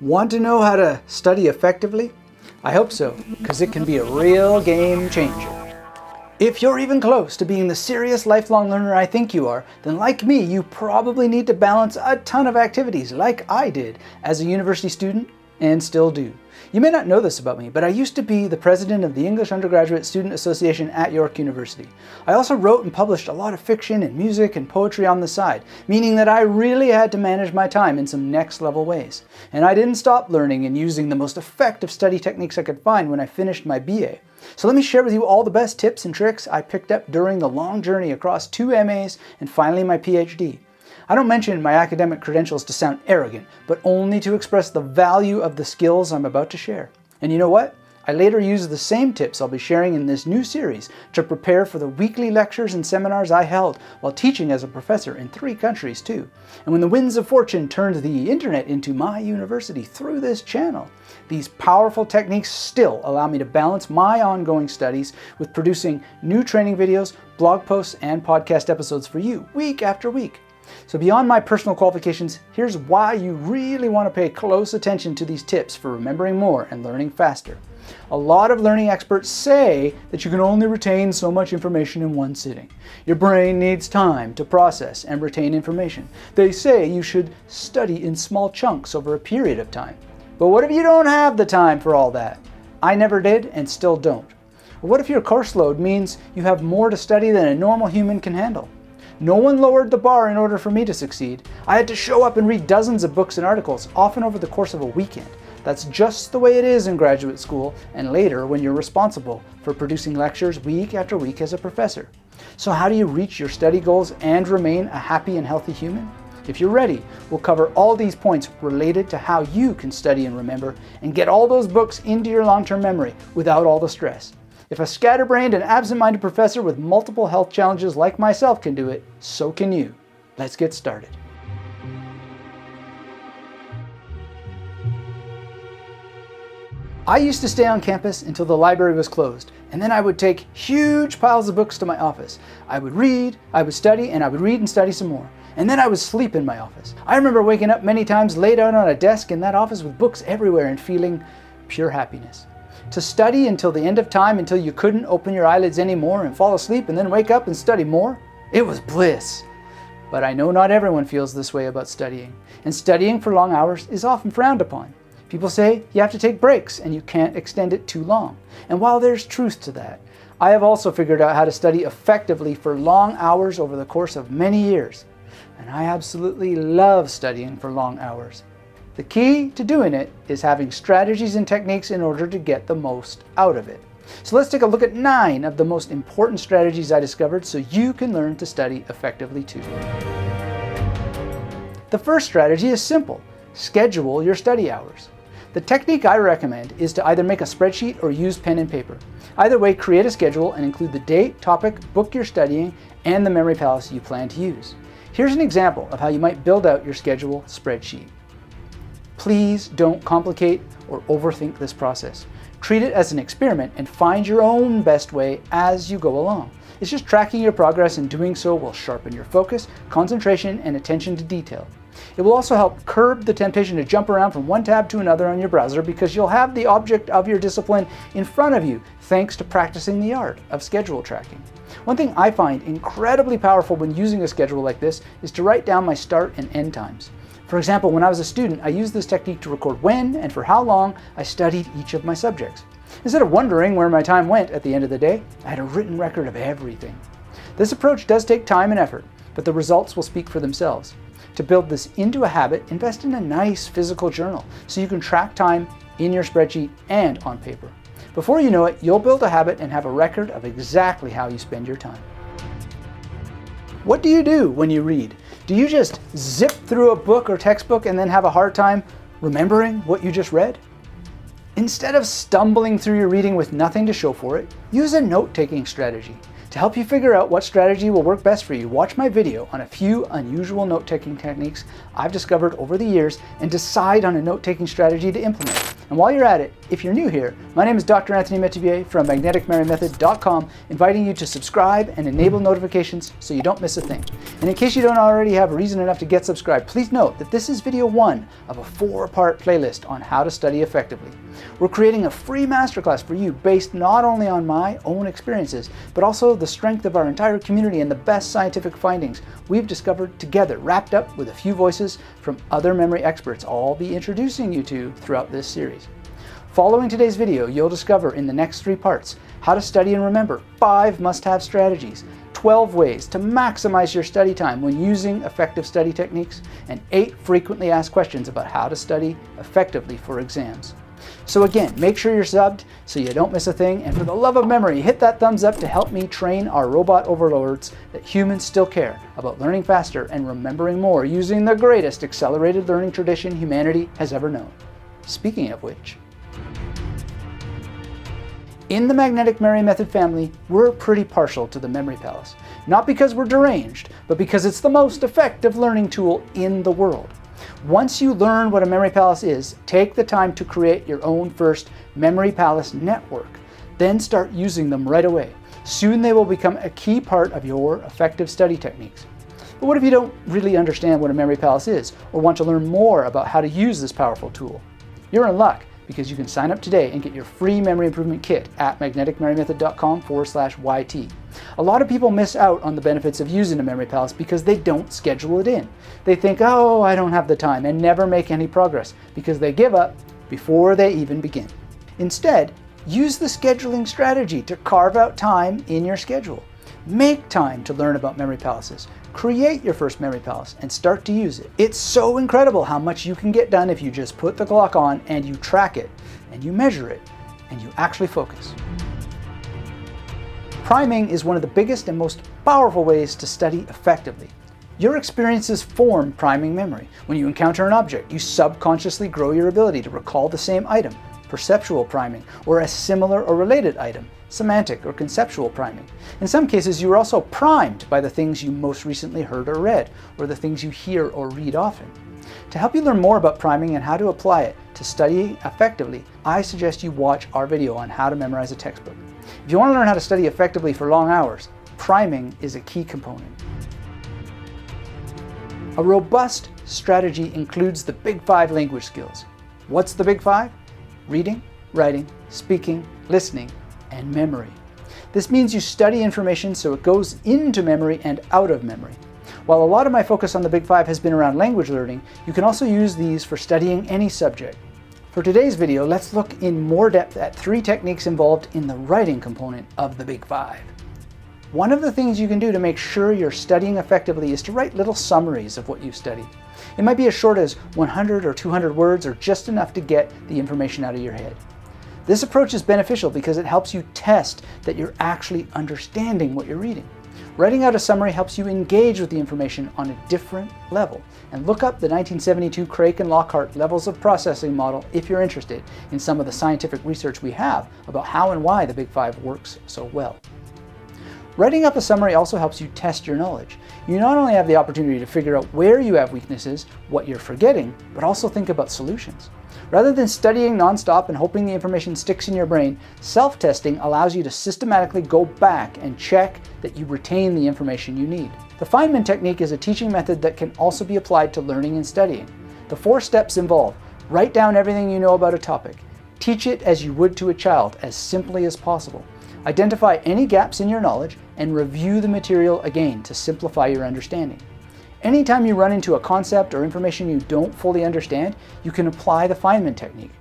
Want to know how to study effectively? I hope so, because it can be a real game changer. If you're even close to being the serious lifelong learner I think you are, then like me, you probably need to balance a ton of activities like I did as a university student and still do. You may not know this about me, but I used to be the president of the English Undergraduate Student Association at York University. I also wrote and published a lot of fiction and music and poetry on the side, meaning that I really had to manage my time in some next level ways. And I didn't stop learning and using the most effective study techniques I could find when I finished my BA. So let me share with you all the best tips and tricks I picked up during the long journey across 2 MAs and finally my PhD. I don't mention my academic credentials to sound arrogant, but only to express the value of the skills I'm about to share. And you know what? I later used the same tips I'll be sharing in this new series to prepare for the weekly lectures and seminars I held while teaching as a professor in 3 countries too. And when the winds of fortune turned the internet into my university through this channel, these powerful techniques still allow me to balance my ongoing studies with producing new training videos, blog posts, and podcast episodes for you week after week. So beyond my personal qualifications, here's why you really want to pay close attention to these tips for remembering more and learning faster. A lot of learning experts say that you can only retain so much information in one sitting. Your brain needs time to process and retain information. They say you should study in small chunks over a period of time. But what if you don't have the time for all that? I never did and still don't. Or what if your course load means you have more to study than a normal human can handle? No one lowered the bar in order for me to succeed. I had to show up and read dozens of books and articles, often over the course of a weekend. That's just the way it is in graduate school and later when you're responsible for producing lectures week after week as a professor. So how do you reach your study goals and remain a happy and healthy human? If you're ready, we'll cover all these points related to how you can study and remember and get all those books into your long-term memory without all the stress. If a scatterbrained and absent-minded professor with multiple health challenges like myself can do it, so can you. Let's get started. I used to stay on campus until the library was closed, and then I would take huge piles of books to my office. I would read, I would study, and I would read and study some more. And then I would sleep in my office. I remember waking up many times laid out on a desk in that office with books everywhere and feeling pure happiness. To study until the end of time, until you couldn't open your eyelids anymore and fall asleep and then wake up and study more, it was bliss. But I know not everyone feels this way about studying, and studying for long hours is often frowned upon. People say you have to take breaks and you can't extend it too long. And while there's truth to that, I have also figured out how to study effectively for long hours over the course of many years. And I absolutely love studying for long hours. The key to doing it is having strategies and techniques in order to get the most out of it. So let's take a look at 9 of the most important strategies I discovered so you can learn to study effectively too. The first strategy is simple. Schedule your study hours. The technique I recommend is to either make a spreadsheet or use pen and paper. Either way, create a schedule and include the date, topic, book you're studying, and the memory palace you plan to use. Here's an example of how you might build out your schedule spreadsheet. Please don't complicate or overthink this process. Treat it as an experiment and find your own best way as you go along. It's just tracking your progress, and doing so will sharpen your focus, concentration, and attention to detail. It will also help curb the temptation to jump around from one tab to another on your browser because you'll have the object of your discipline in front of you thanks to practicing the art of schedule tracking. One thing I find incredibly powerful when using a schedule like this is to write down my start and end times. For example, when I was a student, I used this technique to record when and for how long I studied each of my subjects. Instead of wondering where my time went at the end of the day, I had a written record of everything. This approach does take time and effort, but the results will speak for themselves. To build this into a habit, invest in a nice physical journal so you can track time in your spreadsheet and on paper. Before you know it, you'll build a habit and have a record of exactly how you spend your time. What do you do when you read? Do you just zip through a book or textbook and then have a hard time remembering what you just read? Instead of stumbling through your reading with nothing to show for it, use a note-taking strategy. To help you figure out what strategy will work best for you, watch my video on a few unusual note-taking techniques I've discovered over the years and decide on a note-taking strategy to implement. And while you're at it, if you're new here, my name is Dr. Anthony Metivier from MagneticMemoryMethod.com, inviting you to subscribe and enable notifications so you don't miss a thing. And in case you don't already have reason enough to get subscribed, please note that this is video 1 of a 4-part playlist on how to study effectively. We're creating a free masterclass for you based not only on my own experiences, but also the strength of our entire community and the best scientific findings we've discovered together, wrapped up with a few voices from other memory experts I'll be introducing you to throughout this series. Following today's video, you'll discover in the next 3 parts how to study and remember 5 must-have strategies, 12 ways to maximize your study time when using effective study techniques, and 8 frequently asked questions about how to study effectively for exams. So again, make sure you're subbed so you don't miss a thing, and for the love of memory, hit that thumbs up to help me train our robot overlords that humans still care about learning faster and remembering more using the greatest accelerated learning tradition humanity has ever known. Speaking of which, in the Magnetic Memory Method family, we're pretty partial to the Memory Palace. Not because we're deranged, but because it's the most effective learning tool in the world. Once you learn what a Memory Palace is, take the time to create your own first Memory Palace network. Then start using them right away. Soon they will become a key part of your effective study techniques. But what if you don't really understand what a Memory Palace is, or want to learn more about how to use this powerful tool? You're in luck, because you can sign up today and get your free memory improvement kit at magneticmemorymethod.com/YT. A lot of people miss out on the benefits of using a Memory Palace because they don't schedule it in. They think, oh, I don't have the time, and never make any progress because they give up before they even begin. Instead, use the scheduling strategy to carve out time in your schedule. Make time to learn about Memory Palaces. Create your first Memory Palace and start to use it. It's so incredible how much you can get done if you just put the clock on and you track it and you measure it and you actually focus. Priming is one of the biggest and most powerful ways to study effectively. Your experiences form priming memory. When you encounter an object, you subconsciously grow your ability to recall the same item, perceptual priming, or a similar or related item, semantic or conceptual priming. In some cases, you are also primed by the things you most recently heard or read, or the things you hear or read often. To help you learn more about priming and how to apply it to study effectively, I suggest you watch our video on how to memorize a textbook. If you want to learn how to study effectively for long hours, priming is a key component. A robust strategy includes the Big 5 language skills. What's the Big 5? Reading, writing, speaking, listening, and memory. This means you study information so it goes into memory and out of memory. While a lot of my focus on the Big 5 has been around language learning, you can also use these for studying any subject. For today's video, let's look in more depth at 3 techniques involved in the writing component of the Big 5. One of the things you can do to make sure you're studying effectively is to write little summaries of what you've studied. It might be as short as 100 or 200 words, or just enough to get the information out of your head. This approach is beneficial because it helps you test that you're actually understanding what you're reading. Writing out a summary helps you engage with the information on a different level. And look up the 1972 Craik and Lockhart levels of processing model if you're interested in some of the scientific research we have about how and why the Big 5 works so well. Writing up a summary also helps you test your knowledge. You not only have the opportunity to figure out where you have weaknesses, what you're forgetting, but also think about solutions. Rather than studying nonstop and hoping the information sticks in your brain, self-testing allows you to systematically go back and check that you retain the information you need. The Feynman technique is a teaching method that can also be applied to learning and studying. The 4 steps involve: write down everything you know about a topic, teach it as you would to a child as simply as possible, identify any gaps in your knowledge, and review the material again to simplify your understanding. Anytime you run into a concept or information you don't fully understand, you can apply the Feynman technique.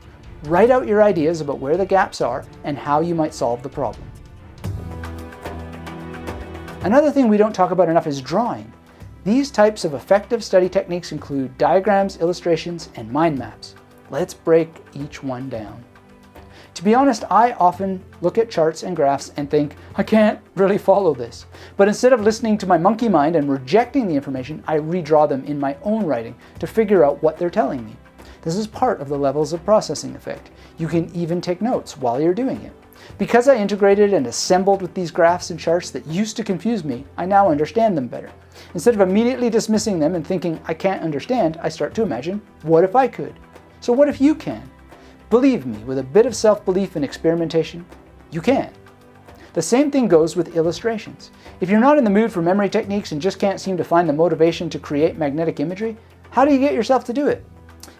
Write out your ideas about where the gaps are and how you might solve the problem. Another thing we don't talk about enough is drawing. These types of effective study techniques include diagrams, illustrations, and mind maps. Let's break each one down. To be honest, I often look at charts and graphs and think, I can't really follow this. But instead of listening to my monkey mind and rejecting the information, I redraw them in my own writing to figure out what they're telling me. This is part of the levels of processing effect. You can even take notes while you're doing it. Because I integrated and assembled with these graphs and charts that used to confuse me, I now understand them better. Instead of immediately dismissing them and thinking I can't understand, I start to imagine, what if I could? So what if you can? Believe me, with a bit of self-belief and experimentation, you can. The same thing goes with illustrations. If you're not in the mood for memory techniques and just can't seem to find the motivation to create magnetic imagery, how do you get yourself to do it?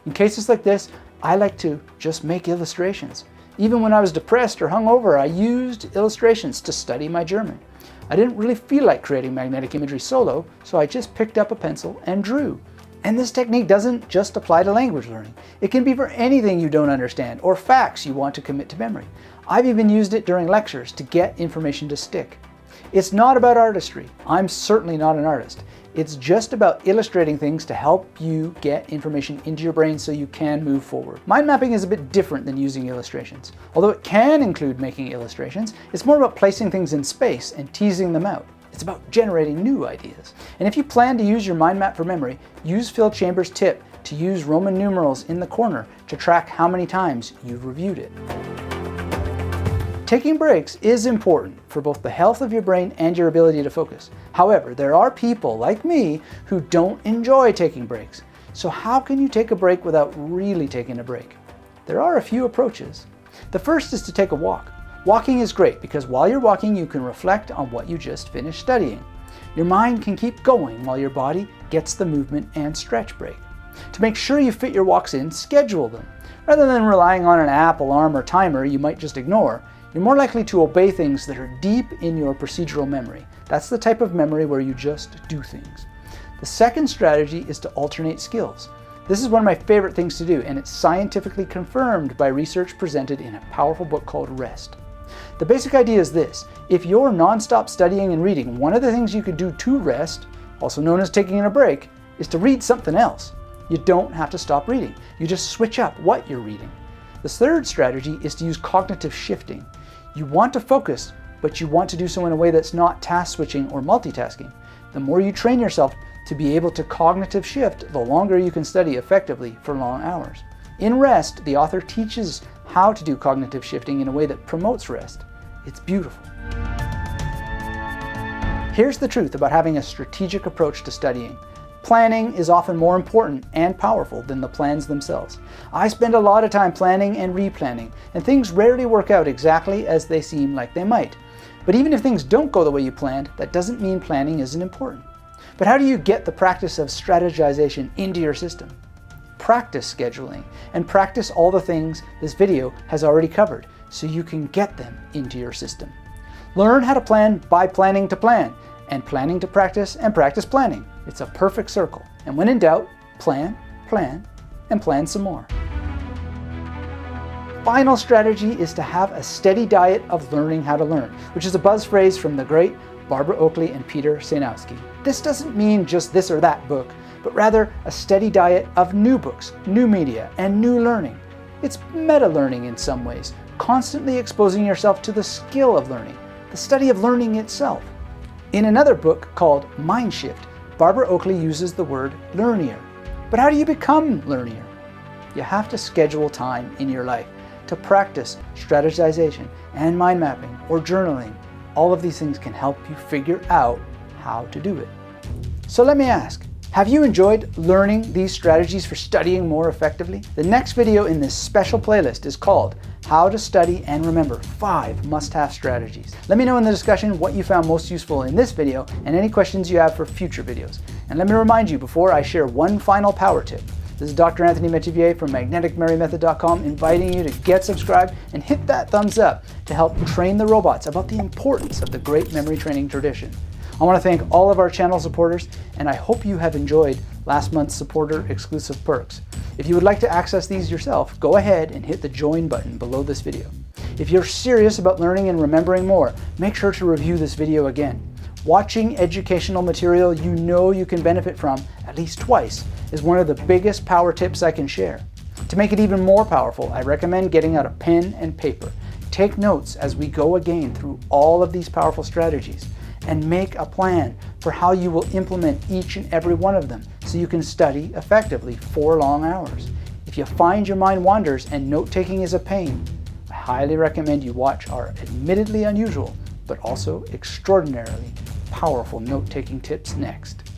In cases like this, I like to just make illustrations. Even when I was depressed or hungover, I used illustrations to study my German. I didn't really feel like creating magnetic imagery solo, so I just picked up a pencil and drew. And this technique doesn't just apply to language learning. It can be for anything you don't understand or facts you want to commit to memory. I've even used it during lectures to get information to stick. It's not about artistry. I'm certainly not an artist. It's just about illustrating things to help you get information into your brain so you can move forward. Mind mapping is a bit different than using illustrations. Although it can include making illustrations, it's more about placing things in space and teasing them out. It's about generating new ideas. And if you plan to use your mind map for memory, use Phil Chambers' tip to use Roman numerals in the corner to track how many times you've reviewed it. Taking breaks is important for both the health of your brain and your ability to focus. However, there are people like me who don't enjoy taking breaks. So how can you take a break without really taking a break? There are a few approaches. The first is to take a walk. Walking is great because while you're walking, you can reflect on what you just finished studying. Your mind can keep going while your body gets the movement and stretch break. To make sure you fit your walks in, schedule them. Rather than relying on an app, alarm, or timer you might just ignore, you're more likely to obey things that are deep in your procedural memory. That's the type of memory where you just do things. The second strategy is to alternate skills. This is one of my favorite things to do, and it's scientifically confirmed by research presented in a powerful book called Rest. The basic idea is this: if you're non-stop studying and reading, one of the things you could do to rest, also known as taking a break, is to read something else. You don't have to stop reading. You just switch up what you're reading. The third strategy is to use cognitive shifting. You want to focus, but you want to do so in a way that's not task switching or multitasking. The more you train yourself to be able to cognitive shift, the longer you can study effectively for long hours. In Rest, the author teaches how to do cognitive shifting in a way that promotes rest. It's beautiful. Here's the truth about having a strategic approach to studying. Planning is often more important and powerful than the plans themselves. I spend a lot of time planning and replanning, and things rarely work out exactly as they seem like they might. But even if things don't go the way you planned, that doesn't mean planning isn't important. But how do you get the practice of strategization into your system? Practice scheduling, and practice all the things this video has already covered so you can get them into your system. Learn how to plan by planning to plan, and planning to practice, and practice planning. It's a perfect circle. And when in doubt, plan, plan, and plan some more. Final strategy is to have a steady diet of learning how to learn, which is a buzz phrase from the great Barbara Oakley and Peter Sainowski. This doesn't mean just this or that book, but rather a steady diet of new books, new media, and new learning. It's meta-learning in some ways, constantly exposing yourself to the skill of learning, the study of learning itself. In another book called Mind Shift, Barbara Oakley uses the word learnier. But how do you become learnier? You have to schedule time in your life to practice strategization and mind mapping or journaling. All of these things can help you figure out how to do it. So let me ask, have you enjoyed learning these strategies for studying more effectively? The next video in this special playlist is called How to Study and Remember 5 Must-Have Strategies. Let me know in the discussion what you found most useful in this video and any questions you have for future videos. And let me remind you before I share one final power tip. This is Dr. Anthony Metivier from MagneticMemoryMethod.com inviting you to get subscribed and hit that thumbs up to help train the robots about the importance of the great memory training tradition. I want to thank all of our channel supporters, and I hope you have enjoyed last month's supporter exclusive perks. If you would like to access these yourself, go ahead and hit the join button below this video. If you're serious about learning and remembering more, make sure to review this video again. Watching educational material you know you can benefit from at least twice is one of the biggest power tips I can share. To make it even more powerful, I recommend getting out a pen and paper. Take notes as we go again through all of these powerful strategies, and make a plan for how you will implement each and every one of them so you can study effectively for long hours. If you find your mind wanders and note-taking is a pain, I highly recommend you watch our admittedly unusual but also extraordinarily powerful note-taking tips next.